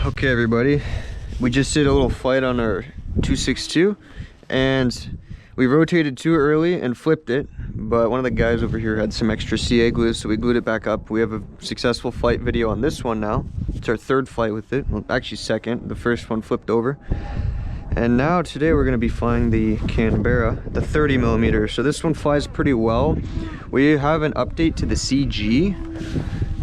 Okay everybody, we just did a little flight on our 262 and we rotated too early and flipped it, but one of the guys over here had some extra CA glue, so we glued it back up. We have a successful flight video on this one now. It's our third flight with it, well, actually second. The first one flipped over. And now today we're going to be flying the Canberra, the 30mm. So this one flies pretty well. We have an update to the CG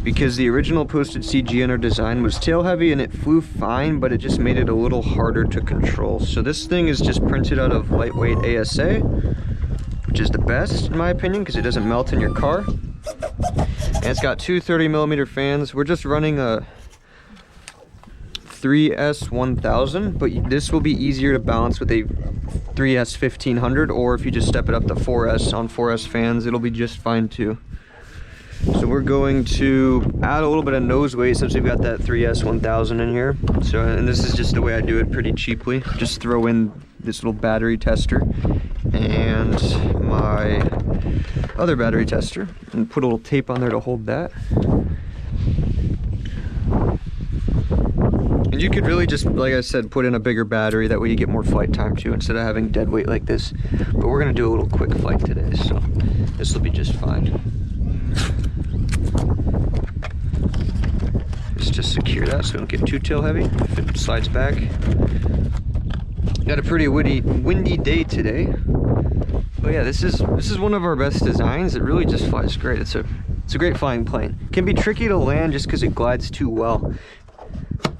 because the original posted CG in our design was tail heavy and it flew fine, but it just made it a little harder to control. So this thing is just printed out of lightweight ASA, which is the best in my opinion because it doesn't melt in your car. And it's got two 30mm fans. We're just running a 3S 1000, but this will be easier to balance with a 3S 1500, or if you just step it up to 4S on 4S fans, it'll be just fine too. So we're going to add a little bit of nose weight since we've got that 3S 1000 in here. So, and this is just the way I do it pretty cheaply. Just throw in this little battery tester and my other battery tester and put a little tape on there to hold that. And you could really just, like I said, put in a bigger battery, that way you get more flight time too, instead of having dead weight like this. But we're gonna do a little quick flight today, so this will be just fine. Just secure that so we don't get too tail heavy if it slides back. Got a pretty windy day today. But yeah, this is one of our best designs. It really just flies great. It's a great flying plane. Can be tricky to land just because it glides too well.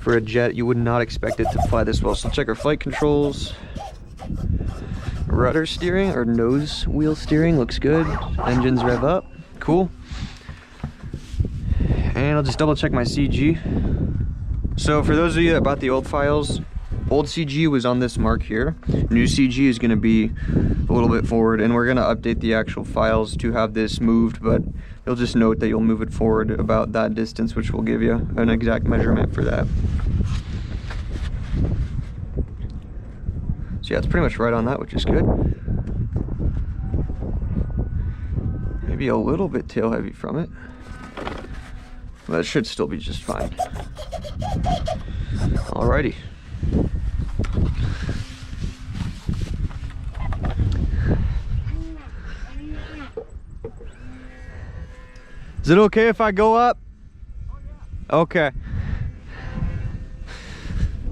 For a jet, you would not expect it to fly this well. So check our flight controls. Rudder steering or nose wheel steering looks good. Engines rev up. Cool. And I'll just double check my CG. So for those of you that bought the old files, old CG was on this mark here. New CG is going to be a little bit forward, and we're going to update the actual files to have this moved, but you'll just note that you'll move it forward about that distance, which will give you an exact measurement for that. So yeah, it's pretty much right on that, which is good. Maybe a little bit tail heavy from it. But it should still be just fine. Alrighty. Is it okay if I go up? Okay.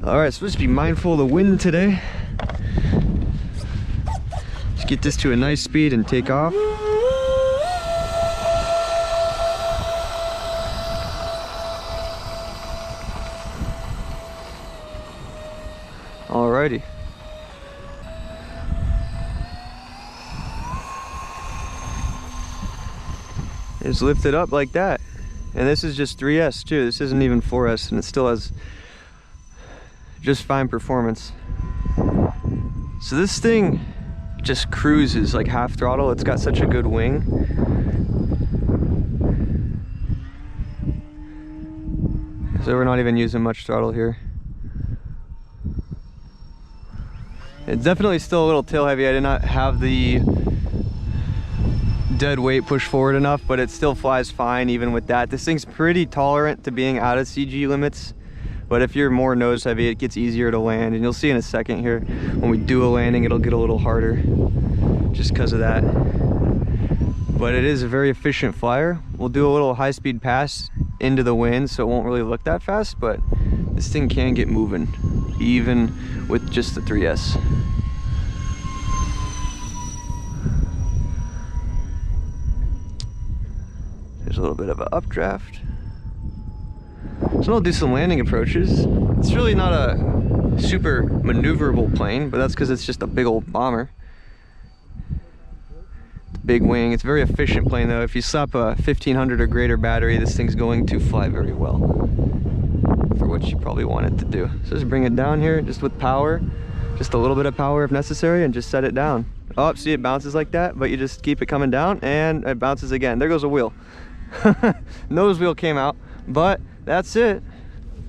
Alright, so let's be mindful of the wind today. Just get this to a nice speed and take off. Alrighty. Just lift it up like that. And this is just 3S too. This isn't even 4S, and it still has just fine performance. So this thing just cruises like half throttle. It's got such a good wing. So we're not even using much throttle here. It's definitely still a little tail heavy. I did not have the dead weight push forward enough, but it still flies fine even with that. This thing's pretty tolerant to being out of CG limits, but if you're more nose heavy, it gets easier to land, and you'll see in a second here when we do a landing it'll get a little harder just because of that. But it is a very efficient flyer. We'll do a little high-speed pass into the wind, so it won't really look that fast, but this thing can get moving even with just the 3S. There's a little bit of an updraft. So we'll do some landing approaches. It's really not a super maneuverable plane, but that's because it's just a big old bomber. It's a big wing. It's a very efficient plane though. If you slap a 1500 or greater battery, this thing's going to fly very well for what you probably want it to do. So just bring it down here just with power, just a little bit of power if necessary, and just set it down. Oh, see, it bounces like that, but you just keep it coming down and it bounces again. There goes a wheel. Nose wheel came out, but that's it.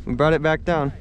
We brought it back down.